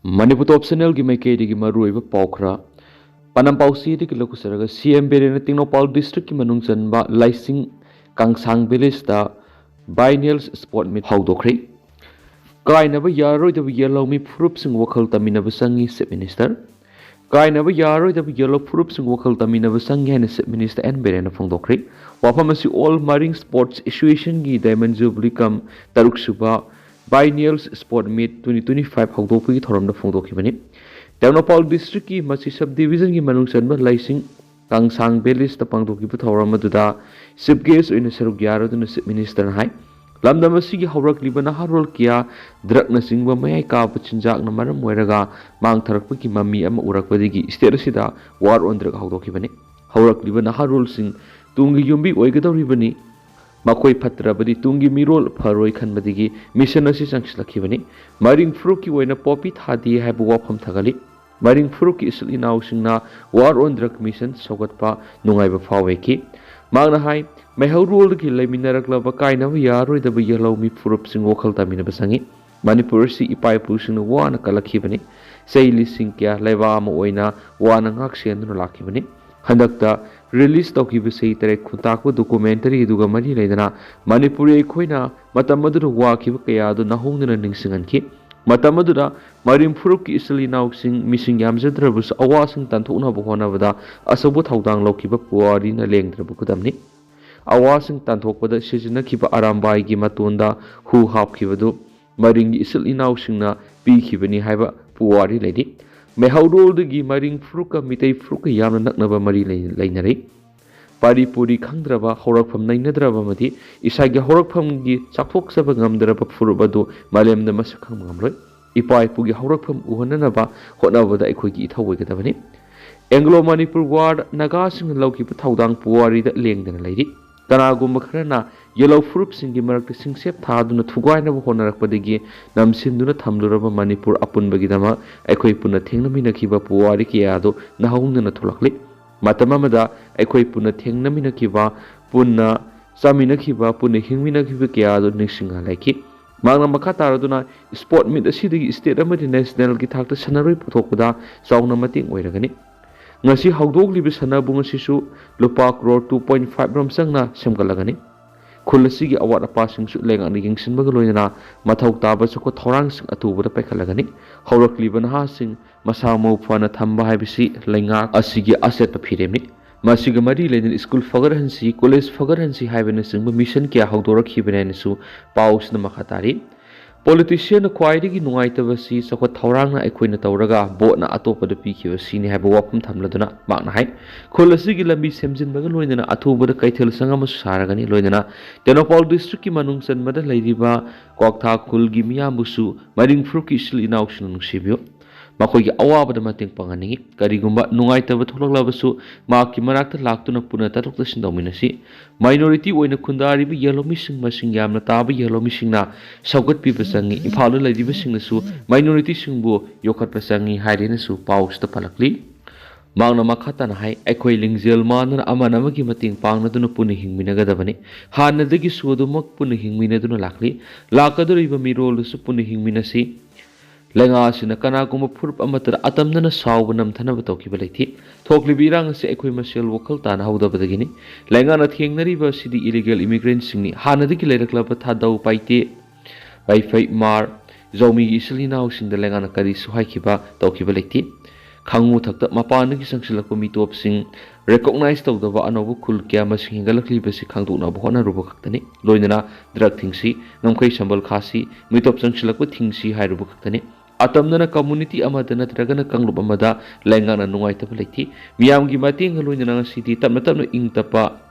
Manipur top channel gi maikei gi Maru oiba khara panam pausi di kilo kusaraga CM Biren Tingnopal district ki manung chanba laising kangsang village da biennial sport meet phongdoklakle kainaba yaroi da yellow mi phurup sing wakhal taminaba sangi sep minister kainaba yaroi da yellow phurup sing wakhal taminaba sangi hena sep minister and Biren phongdoklakle wapham asi all marine sports association gi diamond jubilee kam taruk suba biennial sport meet 2025 hongdokpagi thoramda phongdokhibani Tingnopal district ki masi subdivision ki manung chanba laising kangsang village ta pangdokhiba thoram aduda chief guest oina saruk yaroduna chief minister hai lamdam asigi haurakliba naharol kia drakna singba mayai ka pachinjak na maram moiraga mang tharakpa ki mami ama urakpadigi state asida war on drak haudokhibani haurakliba naharol sing tungi yumbi oigadoribani Makoi Patrabadi Tungi Mirol Paroi Khanbadigi Mission Assi Sangslakhibani Maring Fruki Wena Popi Thadi have wapham Tagali Maring Fruki Isli Now Singna War on Drug Mission Sogatpa Nungaiba Faweki Magna Hai Mahau rule ki Leminarak Lava Kaina Yaro the Yellow Mi Furup Sing Wokal Tamina Basangi Manipur si Ipai Pusin Wana Kalakibani Saili Sinkia Leva Moina Wana Axian Lakibani Handakta release tokibase tere khutako documentary duga mari leidana manipuri khoina matamadu wakiba kaya do nahongna ningsinganki matamadu marim furuk ki isli nausing missing yamjadrabus awasing tanthuna bohona bada asabu thaudang lokiba puari na lengdrabu kudamni awasing tanthokpada sijina kiba arambai gi matonda hu hapkibadu maring isli nausingna pi khibani haiba puari leidi Mehaurol the Gimaring Fruka Mite Fruka Yamna Naknaba Mari Lainari Pari Puri Kandrava Horak from Nainadrabamati Isaga Horak from Gi Sapok Sabangam Drapa Furubado Malem the Masakam Gamroy Ipai Pugi Horak from Uhananaba Honava the Equiki Tawikatavani Anglo Manipur Ward Nagasing Loki Taudang Puari that Ling than a lady Tanago Makrana Yellow fruits in Gimark sing sep Taduna Tuguana Honarakpadigi Nam Sinduna Tamduraba Manipur Apun Bagidama Equipuna Tingamina Kiba Puari Kiado Nahuna Tulakli Matamamada Equipuna Tingamina Kiba Puna Samina Kiba Puna Himina Kiba Kiado Nishinga Laki Magna Makataraduna sport meet the city state of national Gitak Sanari Putokuda Sauna Mating Wairagani Ngasi haudoglibi sanabung asisu lupa crore 2.5 ram sangna semgalagani khulasi gi awat apasing su lenga ni gingsin bagaloina mathau taba su ko thorang sing atubada pekhalagani haurakliba na sing masamo phana thamba haibisi lenga asigi asset phiremi masiga mari lenin school fagarhansi college fagarhansi haibena sing mission kya haudorakhibene su paus na makhatari Politician Quaidi Nuaitavasi, so what Tauranga Equina Tauraga, bought na atopa the Piki, seen have a wapham Tamladuna, Magnahai, Colasigila be Semsin Bagaloina, Atoba the Kaitel Sangamus Saragani Loina, Tingnopal district Manungs and Mother Ladyba, Kokta Kulgimiamusu, Maring Frukishly in auction Shibio. Makoy awaba the mating pangani, Karigumba, Nuaita Vatulabasu, Maki Marakta Laktuna Puna Tatok Dominasi, minority when a Kundari be yellow missing machine yamna tabi yellow missing na, Saugat Pipasangi, Impalo Lady Vissingasu, minority Singbo, Yokat Pasangi, Hidinasu, Paus the Palakli. Magna Makatan High, Equaling Zilman and Amanamaki Mating Pangaduna Punihing Minagadavani, Hana the Giswodumak Punihing Minaduna Lakli, Lakaduriva Mirol Supunihing Minasi. Lenga sina kana kuma purp amatar atamna sawanam thana batoki balati thokli birang se ekoi masel wokal tan hauda badagini lenga na thengnari ba sidi illegal immigrant singni hanadi ki lerakla ba thadau paite wifi mar zomi isli naw sing da lenga na kari suhai kiba toki balati khangu thakta mapana ki sangsilak mi top sing recognize tawda ba anobu khul kya ma singalakli ba si khangdu na bhona rubu khaktani loinana drug thingsi namkai sambal khasi mi top sangsilak thingsi hai rubu khaktani Atamna community amadana tragana kanglup amada lengana nungai tapaliti miyam gi mating haloina city tamna ing tapa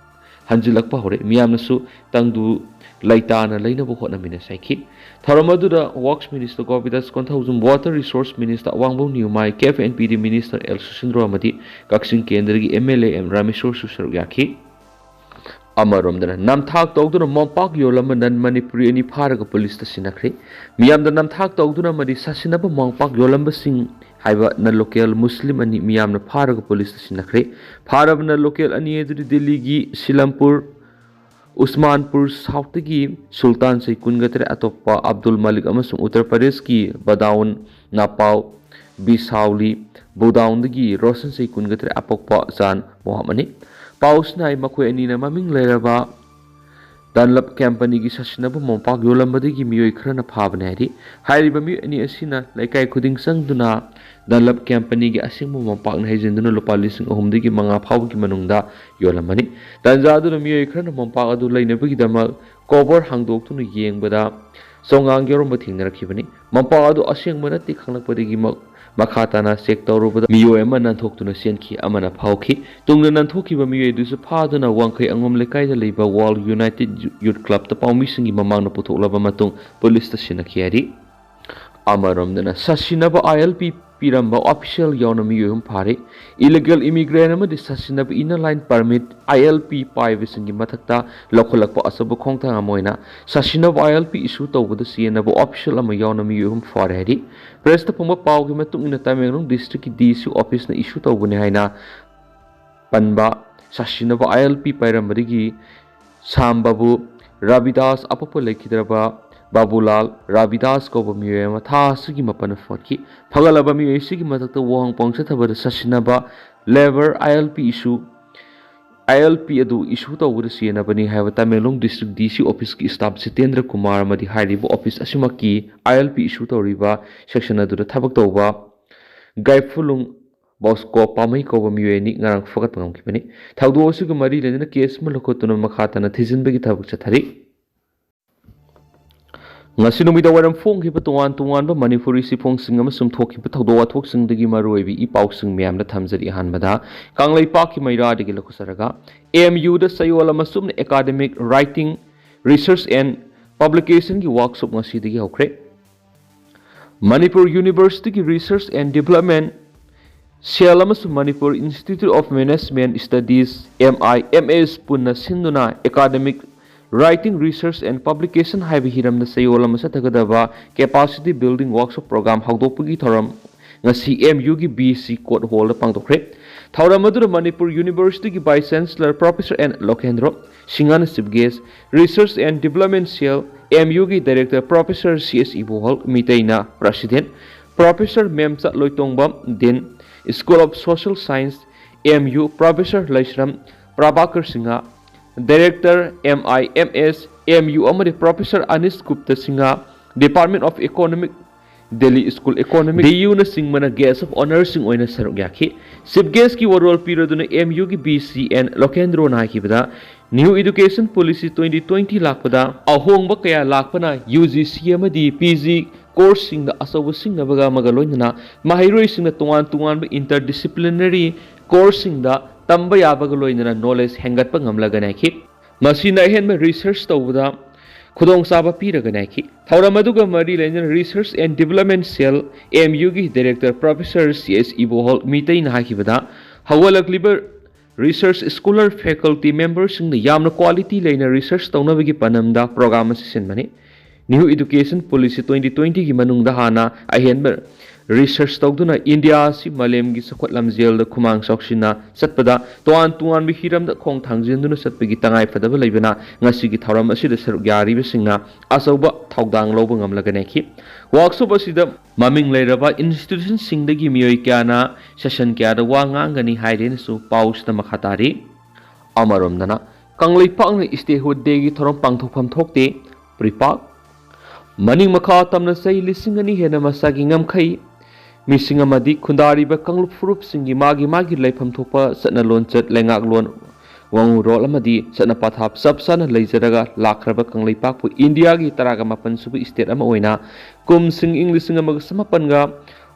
hanjilakpa hore miyam nasu tangdu laitana leina bo hona mina saiki tharamadura works minister govidas konthawjum water resource minister wangbo niumai KFNPD minister El Susindro amadi kaksing kendra gi MLA M Rameshwar Susar yaki Amaromdana Namthak Togduna Mompak Yolamanan Manipuri any Paraga police the Sinakri. Miam the Namthak Togduna Madi Sasinaba Mompak Yolamba Sing Hiva na local Muslim and Miam the Paraga police the Sinakri. Paravana local Ani Deligi Silampur Usmanpur Southgi Sultan Sai Kungatre Atopa Abdul Malik Amasung Uttar Pradesh ki Badaun Napau Bisauli Bodaundagi Rosan Sei Kungatri Apokpa San Mohamani Pausnai Makwe Nina Maming Leraba Dunlop Company gi Sasinabu Mompak Yolambadigi miyoi khara phabnari hairiba mi ani asina laikai khuding sangduna Dunlop Company gi asingmu Mompak na hejinduna lupa lising ahumdigi manga phawgi manungda yolamani tanjaduna miyoi khara Mompak adu lainabagi damal cover hangdoktuna yengbada songang yoromba thingnarakibani Mompak adu asingmana ti khanglakpadigi Makhatana sek taurubada miyoi ama nanthokuna sienki amana phawki tungna nanthokiba miyoi dusu phaduna wangkai angom lekaida leiba World United Youth Club ta pawmisingi mamangna puthoklaba matung police ta sinakhiari amaromdana sasinaba ILP piramba official yaona miyoi phare illegal immigrant amadi sasinaba inner line permit ILP paibisingi mathakta lokholakpa asaba khongthang amoina sasinaba ILP issue tawbada sienaba official ama yaona miyoi phare hari press ta phongba pawgi matung ina Tamenglong district ki DC office na issue tawbune haina panba sasinaba ILP pairambadigi sambabu Ravidas apapo lekhidraba Babulal Ravidas ko miyoi ama tha sigi mapana fotki phagalaba miyoi sigi matakta wang pongsa thabada sasinaba labor ILP issue adu issue tawbada sienabani haiba Tamenglong district DC office ki staff Sitendra Kumar amadi hairibo office asimaki ILP issue tawriba section adu thabak tawba Gaifulung Bosco Pamai ko miyoi ni ngarang fagat pangamkibani thawdo asiga mari lena case ma lokotuna makhatana thijinbagi thabak chathari Ngasinumida waram phong hiba tuan ba Manipuri si phong singam sum thok hiba thawdo wathok singdagi maruibi I paw sing myamna thamjari hanbada kanglai pak ki maira dagi lokusaraga AMU da sayola masum academic writing research and publication ki workshop ngasi dagi hokre Manipur University ki research and development Sialamas Manipur Institute of Management Studies MIMS punna sinduna academic Writing Research and Publication haibi hiramna sayola masatagadaba capacity building workshop program hagdopagi thoram ngasi MU gi BC Court Hall pangdokre thoram adura Manipur University gi Vice Chancellor Professor N Lokhendro Singana Sibges Research and Development Cell MU gi Director Professor CS Ibohol Mitaina President Professor Memcha Loitongbam Din School of Social Science MU Professor Laisram Prabhakar Singha Director MIMS MU amadi Professor Anis Gupta Singha Department of Economic Delhi School Economic DU na singmana guest of honor sing oina saruk yaki sip guest ki warol piraduna MU ki BCN Lokendro na kibada New Education Policy 2020 lakpada ahongba kaya lakpana UGC amadi PG course sing da asawa sing na baga magaloina mahiroi sing na tungan ba interdisciplinary course sing da tamba yabaga loina knowledge hengat pa ngamlaga naiki masina henma research tawda khudong saba piraga naiki thawramaduga mari lena research and development cell MU gi director Professor CS Ibohol mitai na hakibada hawalak liber research scholar faculty members sing yamna quality lena research tawnabagi panamda program assistant mani New Education Policy 2020 gi manungda hana ahenba research tawduna India si malem gi sakhwat lamjel da khumang soksina satpada tuan bi hiram da khong thangjenduna satpagi tangai fadaba leibana ngasi gi thauram asida saruk yari bisingna asauba thawdang loba ngamlaga neki workshop asida maming leiraba institution singdagi miyoi kyana session kya da wa ngangani haiden su paus na makhatari amaromdana kanglei pakna statehood day gi thoram pangthokpham thokte PREPAK maning makha tamna sei lisingani hena masagi ngamkhai Missing amadi kundari ba kanglup furup singi magi laifam thopa satna lonchat lengak lon wangu rol amadi satna pathap sabsana leijaraga lakraba kanglei pakpu India gi taraga mapan subu state ama oina kum sing English singa mag samapan ga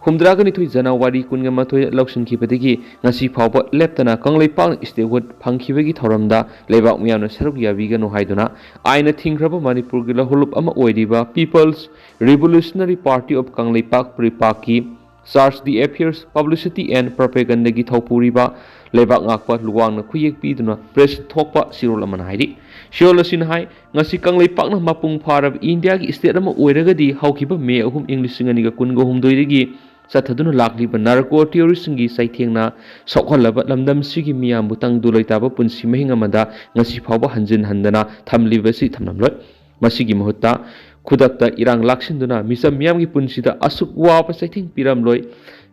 humdraga ni thui January kunga mathoi loksin khibadigi ngasi phawba leptana kanglei pak state wood phangkhibagi thoramda leibak miyamna saruk yabiga no haiduna aina thingraba Manipur gi lahulup ama oiriba People's Revolutionary Party of Kanglei Pak PREPAK ki Search the Affairs Publicity and Propaganda gi thawpuriba lebak ngakpa luwang na khuyek piduna press thokpa sirol aman hairi shiol asin hai ngasi kanglei pakna mapung pharab India gi state ama oiragadi hawkiba May 3 English singani ga kungo humdoi gi sathaduna lakliba narco terrorist gi saithengna sokhalaba lamdam sigi miyam butang duloitaba punsi mahinga mada ngasi phawba hanjin handana thamliba si thamnamloi masigi mahutta khudakta irang laksinduna misam miyam gi punsida asuk wa pa saithing piramloi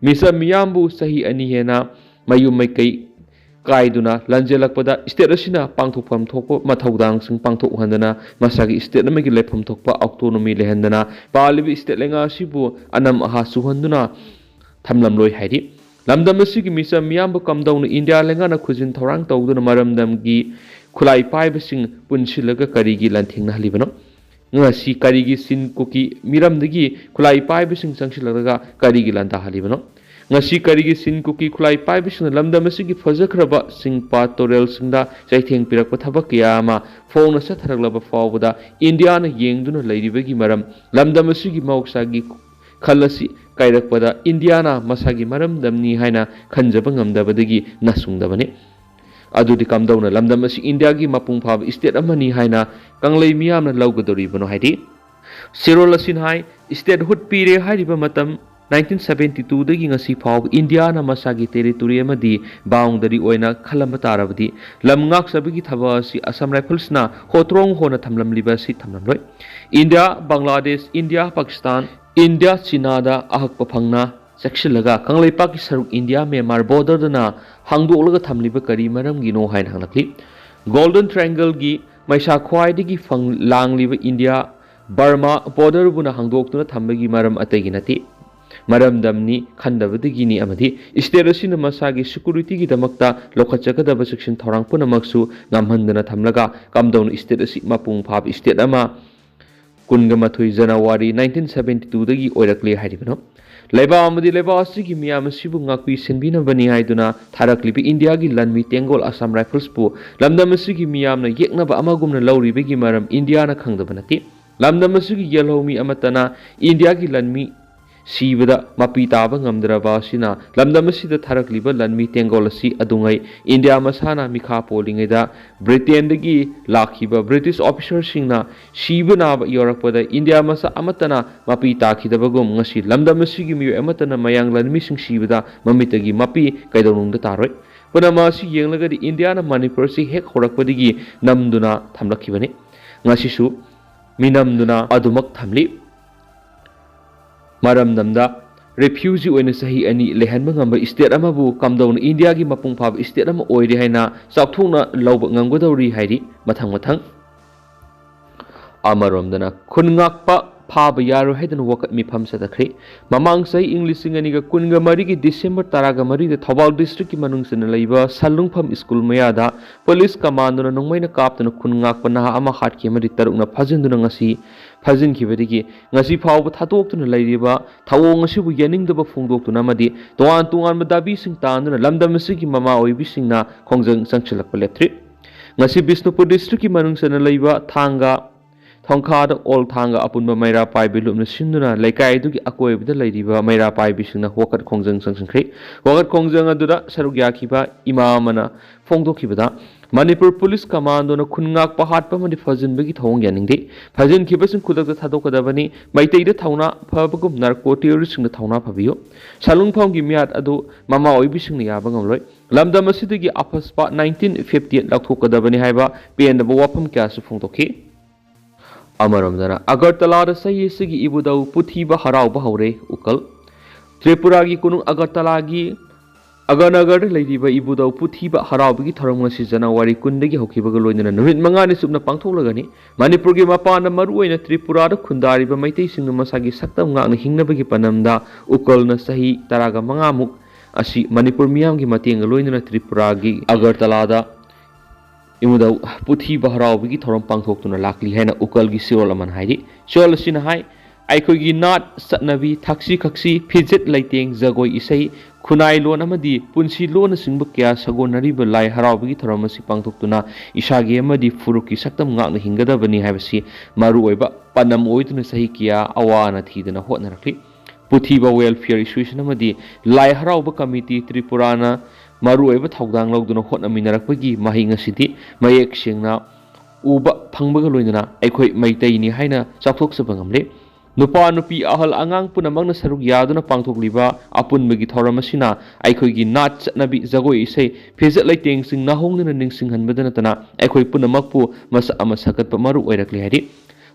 miss ꯃꯤꯌꯥꯝꯕꯨ ꯆꯍꯤ ꯑꯅꯤ ꯍꯦꯟꯅ ꯃꯌꯨꯝ ꯃꯩꯀꯩ ꯀꯥꯏꯗꯨꯅ ꯂꯟꯖꯦꯜꯂꯛꯄꯗ state ꯑꯁꯤꯅ ꯄꯥꯡꯊꯣꯛꯐꯝ ꯊꯣꯛꯄ ꯃꯊꯧꯗꯥꯡꯁꯤꯡ ꯄꯥꯡꯊꯣꯛꯍꯟꯗꯅ ꯃꯁꯥꯒꯤ state ꯑꯃꯒꯤ ꯂꯩꯐꯝ ꯊꯣꯛꯄ ꯑꯣꯇꯣꯅꯣꯃꯤ ꯂꯩꯍꯟꯗꯅ ꯄꯥꯜꯂꯤꯕ ꯁ꯭ꯇꯦꯠ ꯂꯩꯉꯥꯛ ꯑꯁꯤꯕꯨ ꯑꯅꯝ ꯑꯍꯥ ꯆꯨꯍꯟꯗꯨꯅ ꯊꯝꯂꯝꯂꯣꯏ ꯍꯥꯏꯔꯤ ꯂꯝꯗꯝ ꯑꯁꯤꯒꯤ ꯃꯤꯆꯝ ꯃꯤꯌꯥꯝꯕꯨ ꯀꯝꯗꯧꯅ ꯏꯟꯗꯤꯌꯥ ꯂꯩꯉꯥꯛꯅ ꯈꯨꯖꯤꯟ ꯊꯧꯔꯥꯡ ꯇꯧꯗꯨꯅ ꯃꯔꯝꯗꯝꯒꯤ ꯈꯨꯠꯂꯥꯏ ꯄꯥꯏꯕꯁꯤꯡ ꯄꯨꯟꯁꯤꯜꯂꯒ ꯀꯔꯤꯒꯤ ꯂꯥꯟꯊꯦꯡꯅꯍꯜꯂꯤꯕꯅꯣ ngasi karigi sin kuki miramdagi khulai paibising changsilaga karigi lantahalibono ngasi karigi sin kuki khulai paibising lamdamasigi fajakhraba singpa torel singda chaitheng pirakpa thabak yama phone satharaglaba fawbada india na yengduna leiribagi maram lamdamasigi mauksagi khalasi kairakpada india na masagi maram damni haina khanjaba ngamdabadagi nasungdabani adudi kamdawna lamdam asi india gi mapung phab state amani haina kanglei miyamna lawgadori bano haidi sirol asin hai statehood pire hairiba matam 1972 dagi ngasi phab india na masagi territory amadi boundary oina khalamba tarabadi lamngak sabigi thaba asi assam rifles na hotrong hona thamlamliba si thamlamloi india bangladesh india pakistan india china da ahakpa phangna sekshilga kanglei paki saruk india myanmar border dana hangdolaga thamliba kari maram gi no hain hanglakli golden triangle gi maisa khwai digi phang langliba india burma border buna hangdoktuna thambagi maram atagi nati maram damni khandabadigi ni amadi state asina masagi security gi damakta lokhachakadaba section thorang punamaksu ngamhandana thamlaga kamdon state asi mapung phab state ama kunga mathoi January 1972 dagi oirakle hairibano leba amadi leba asigi miyam asibu ngakpi senbina bani haiduna tharaklibi india gi lanmi tengol assam rifles pu lamdam asigi miyamna yeknaba amagumna lawribegi maram india na khangdabanati lamdam asigi yelhomi amatana india gi lanmi sibada mapi taba ngamdraba sina lamdam asida tharakliba lanmi tengol asi adungai india masana mikha polingaida britain dagi lakhiba british officers singna sibana yorakpada india masa amatana mapi takhidabagum ngasi lamdam asigi mi amatana mayang lanmi sing sibada mamitagi mapi kaidonungda taroi punama asi yenglagadi india na manipur si hek horakpadigi namduna thamlakhibani ngasi su minamduna adumak thamli maram namda refugee oina sahi ani lehanba ngamba state amabu kamdawna india gi mapung phab state ama oiri haina chakthuna lawba ngamgodawri hairi mathang mathang amaromdana khungakpa phaba yaro haidana wakat mifam sadakhri mamang sai english singaniga kunga mari gi december taraga mari de thobal district ki manung sina leiba salungpham school mayada police command na nongmaina kaptana khungakpa na ama hatki mari tarukna phajinduna ngasi phajin khibadigi ngasi phawba thatoktuna leiriba thawong asibu yaningdaba phongdoktuna madi toan tungan madabi sing tanuna lamdam asigi mama oibi singna khongjang changchilakpa lepthri ngasi bisnupur district ki manung sina leiba thanga thongkhada ol thanga apunba maira pai bilumna sinduna laikai dugi akoibda leiriba maira pai bisingna wakat khongjang changchangkhri wakat khongjang adura saruk yakhiba imamana phongdokhibada manipur police command na khungak pahat pamani fajinbagi thong yaningdi fajin khibasing khudakta thadokadabani maiteida thawna phabagum narco terrorist singna thawna phabiyo salungpham gi miat adu mama oibisingna yaba ngamloi lamdam asidagi afaspa 1958 lakhokadabani haiba pendaba wapham kya su phongdokhi amaramdana agartala da sayi sigi ibudau puthiba harauba haure ukal tripura gi kunung agartala gi aganagar leiriba ibudau puthiba haraubi tharong ngasi January 10 dagi hokibaga loinana nurit mangani subna pangtholagani manipur gi mapana maru oina tripura da khundariba maitai singna masagi saktam ngakna hingnabagi panamda ukalna sahi taraga mangamuk asi manipur miyam gi matenga loinana tripura gi agartala da imudau puthiba haraubi thorom pangthoktuna lakli haina ukal gi sirol aman hairi sirol sina hai aikogi nat satnabi thaksi khaksi fijet laiteng jagoi isai khunai lon amadi punsi lon singba kya sagonariba lai haraubi thorom asi pangthoktuna isagi amadi furuki saktam ngakna hingadabani haibasi maru oiba panam oiduna sahi kya awana thidana hotnarakli puthiba welfare association amadi lai harauba committee tripurana maru oiba thawdang lawduna hotnaminarakpagi mahinga sidi mayek singna uba phangbaga loinana aikoi maitai ni haina chakthokchaba ngamle nupa nupi ahal angang punamangna saruk yaduna pangthokliba apunbagi thoramasina aikhoigi nat chatnabi jagoi isai phejat laiteng sing nahongnana ningsinghanbadana tana aikoi punamakpu masa ama sakatpa maru oirakli hari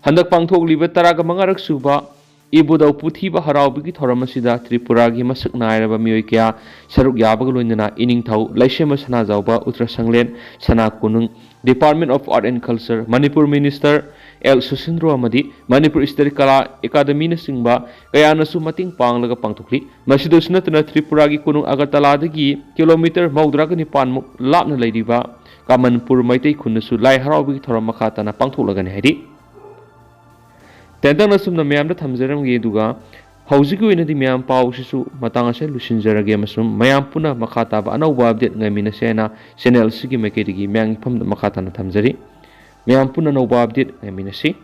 handak pangthokliba taraga mangarak suba Ibudau Puthiba Haraubiki Thoramasida, Tripuragi Masak Nairaba Miyoi Saruk Yabagalunana, Iningtau, Laishema Sanazauba, Utra Sanglen, Sana Kunung, Department of Art and Culture, Manipur Minister, El Susindro Amadi, Manipur Historikala, Academy Singba, Gayana Sumating Pang Laga Pangtukli, Masidusnatana Tripuragi Kunung Agartala Dagi, kilometer Maudragani Pan Lapna Ladiva, Kamanpur Maite Kunusu, Lai Haraubiki Thoramakatana Pangtulagan Hedi. Tendang nasum na mayam da thamjaram ge duga hauji ko ina di mayam pau sisu matang ase lusinjarage masum mayam puna makhata ba anauba update ngamina sena channel sigi mekedi gi mayang pham makhata na thamjari mayam puna nauba update ngamina si